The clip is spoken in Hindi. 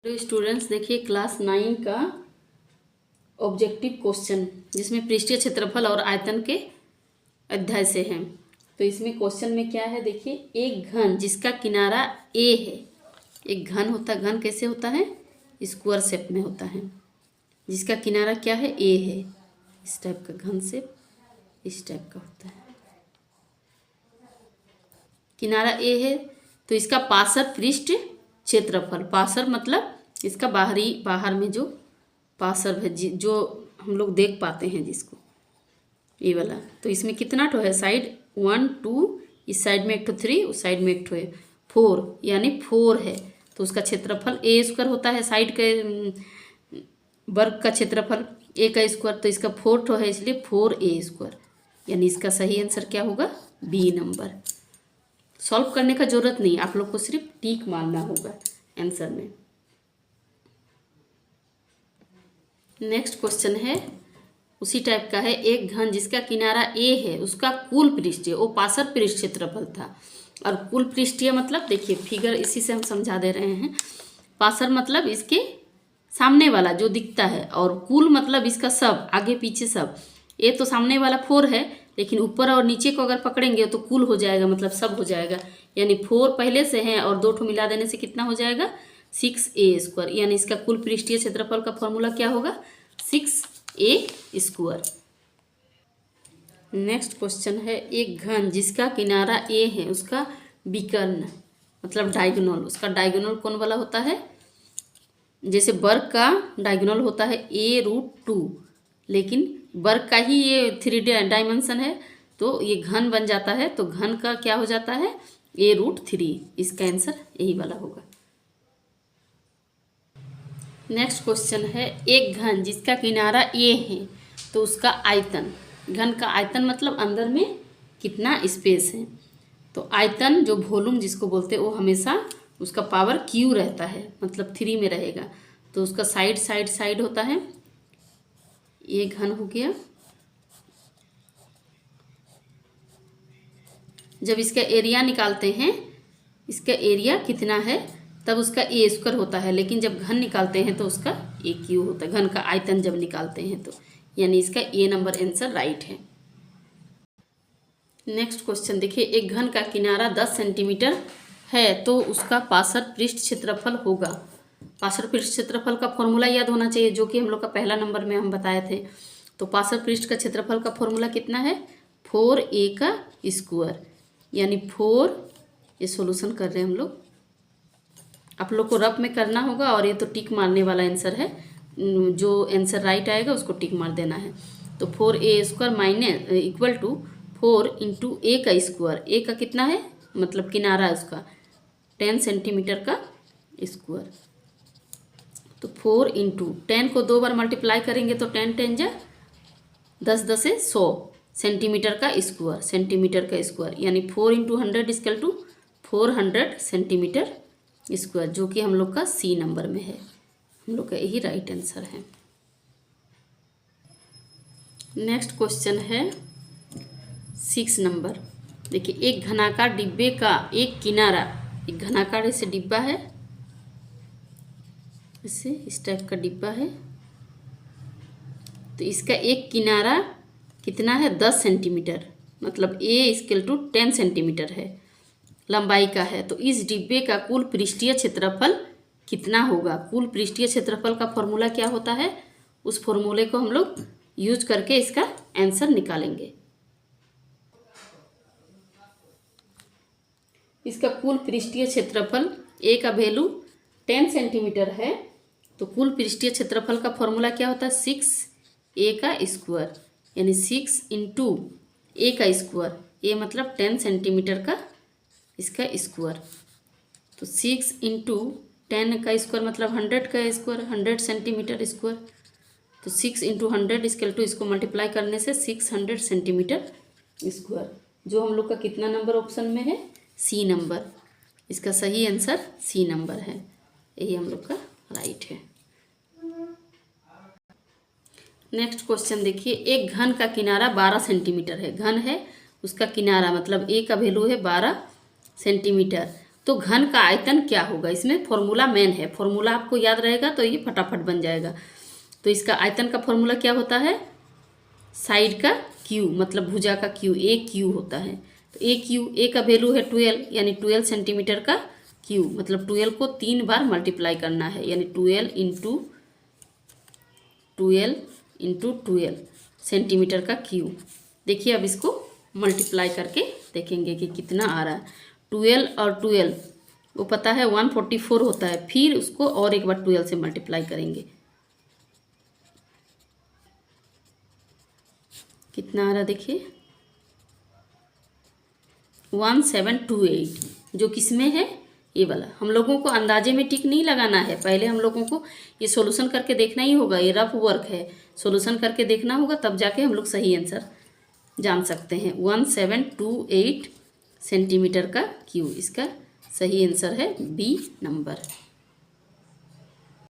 तो स्टूडेंट्स देखिए क्लास 9 का ऑब्जेक्टिव क्वेश्चन जिसमें पृष्ठीय क्षेत्रफल और आयतन के अध्याय से है। तो इसमें क्वेश्चन में क्या है देखिए, एक घन जिसका किनारा ए है। एक घन होता है, घन कैसे होता है, स्क्वायर शेप में होता है, जिसका किनारा क्या है, ए है। इस टाइप का घन शेप इस टाइप का होता है, किनारा ए है। तो इसका पार्श्व पृष्ठ क्षेत्रफल, पार्श्व मतलब इसका बाहर में जो पार्श्व है जो हम लोग देख पाते हैं जिसको, ये वाला। तो इसमें कितना ठो है, साइड 1 2, इस साइड में एक ठो 3, उस साइड में एक ठो है 4, यानी 4 है। तो उसका क्षेत्रफल ए स्क्वायर होता है, साइड के वर्ग का क्षेत्रफल ए का स्क्वायर। तो इसका 4 ठो है, इसलिए 4a स्क्वायर, यानी इसका सही आंसर क्या होगा, बी नंबर। सॉल्व करने का जरूरत नहीं, आप लोग को सिर्फ टिक मारना होगा आंसर में। नेक्स्ट क्वेश्चन है उसी टाइप का है, एक घन जिसका किनारा ए है उसका कुल पृष्ठीय, वो पार्श्व पृष्ठ क्षेत्रफल था। और कुल पृष्ठीय मतलब देखिए फिगर इसी से हम समझा दे रहे हैं। पार्श्व मतलब इसके सामने वाला जो दिखता है, और कुल मतलब इसका सब, आगे पीछे सब। ए तो सामने वाला 4 है, लेकिन ऊपर और नीचे को अगर पकड़ेंगे तो कुल हो जाएगा, मतलब सब हो जाएगा। यानी 4 पहले से है और 2 ठो मिला देने से कितना हो जाएगा, 6a स्क्वायर। यानी इसका कुल पृष्ठीय क्षेत्रफल का फॉर्मूला क्या होगा, 6a स्क्वायर। नेक्स्ट क्वेश्चन है, एक घन जिसका किनारा ए है उसका विकर्ण मतलब डायगोनल, उसका डायगोनल कौन वाला होता है, जैसे वर्ग का डायगोनल होता है a√2, लेकिन वर्ग का ही ये 3 डायमेंशन है, तो ये घन बन जाता है। तो घन का क्या हो जाता है, a√3। इसका आंसर यही वाला होगा। नेक्स्ट क्वेश्चन है, एक घन जिसका किनारा ए है तो उसका आयतन, घन का आयतन मतलब अंदर में कितना स्पेस है। तो आयतन जो वॉल्यूम जिसको बोलते हैं, वो हमेशा उसका पावर क्यू रहता है, मतलब 3 में रहेगा। तो उसका साइड होता है, ये घन हो गया। जब इसका एरिया निकालते हैं, इसका एरिया कितना है, तब उसका ए स्क्वायर होता है, लेकिन जब घन निकालते हैं तो उसका ए क्यू होता है, घन का आयतन जब निकालते हैं तो। यानी इसका ए नंबर आंसर राइट है। नेक्स्ट क्वेश्चन देखिए, एक घन का किनारा 10 सेंटीमीटर है तो उसका पार्श्व पृष्ठ क्षेत्रफल होगा। पार्श्व पृष्ठ क्षेत्रफल का फॉर्मूला याद होना चाहिए, जो कि हम लोग का पहला नंबर में हम बताए थे। तो पार्श्व पृष्ठ का क्षेत्रफल का फॉर्मूला कितना है, 4a का स्क्वायर, यानी 4, ये सॉल्यूशन कर रहे हैं हम लोग। आप लोग को रफ में करना होगा, और ये तो टिक मारने वाला आंसर है, जो आंसर राइट आएगा उसको टिक मार देना है। तो 4a square minus equal to 4 into a का स्क्वायर, ए का कितना है मतलब किनारा है उसका 10 सेंटीमीटर का स्क्वायर। तो 4 इंटू 10 को 2 बार मल्टीप्लाई करेंगे तो 10 10 जा 10 10 से 100 सेंटीमीटर का स्क्वायर, सेंटीमीटर का स्क्वायर, यानी 4 into 100 equal to 400 centimetre square, जो कि हम लोग का सी नंबर में है। हम लोग का यही राइट आंसर है। नेक्स्ट क्वेश्चन है 6 नंबर। देखिए, एक घनाकार डिब्बे का एक किनारा, एक घनाकार ऐसे डिब्बा है, ऐसे इस टाइप का डिब्बा है। तो इसका एक किनारा कितना है, 10 सेंटीमीटर, मतलब a इक्वल टू 10 सेंटीमीटर है, लंबाई का है। तो इस डिब्बे का कुल पृष्ठीय क्षेत्रफल कितना होगा। कुल पृष्ठीय क्षेत्रफल का फॉर्मूला क्या होता है, उस फॉर्मूले को हम लोग यूज करके इसका आंसर निकालेंगे। इसका कुल पृष्ठीय क्षेत्रफल, ए का वैल्यू 10 सेंटीमीटर है, तो कुल पृष्ठीय क्षेत्रफल का फॉर्मूला क्या होता है, 6a का स्क्वायर, यानी 6 इंटू ए का स्क्वायर, ए मतलब 10 सेंटीमीटर का इसका स्क्वायर। तो 6 इंटू 10 का स्क्वायर मतलब 100 का स्क्वायर, 100 सेंटीमीटर स्क्वायर। तो 6 इंटू 100 इक्वल टू, इसको मल्टीप्लाई करने से 600 सेंटीमीटर स्क्वायर, जो हम लोग का कितना नंबर ऑप्शन में है, सी नंबर। इसका सही आंसर सी नंबर है, यही हम लोग का राइट है। नेक्स्ट क्वेश्चन देखिए, एक घन का किनारा 12 सेंटीमीटर है, घन है उसका किनारा मतलब ए का वैल्यू है 12 सेंटीमीटर, तो घन का आयतन क्या होगा, इसमें फॉर्मूला मेन है, फॉर्मूला आपको याद रहेगा तो ये फटाफट बन जाएगा। तो इसका आयतन का फॉर्मूला क्या होता है, साइड का क्यू, मतलब भुजा का क्यू, ए क्यू होता है। तो ए क्यू, ए का वैल्यू है 12, यानी 12 सेंटीमीटर का क्यू, मतलब 12 को 3 बार मल्टीप्लाई करना है, यानी 12 इंटू 12 सेंटीमीटर का क्यू। देखिए अब इसको मल्टीप्लाई करके देखेंगे कि कितना आ रहा है। 12 और 12 वो पता है 144 होता है, फिर उसको और एक बार 12 से मल्टीप्लाई करेंगे, कितना आ रहा देखिए 1728, जो किसमें है, ये वाला। हम लोगों को अंदाजे में टिक नहीं लगाना है, पहले हम लोगों को ये सॉल्यूशन करके देखना ही होगा, ये रफ वर्क है, सॉल्यूशन करके देखना होगा तब जाके हम लोग सही आंसर जान सकते हैं। 1728 सेंटीमीटर का क्यू, इसका सही आंसर है बी नंबर।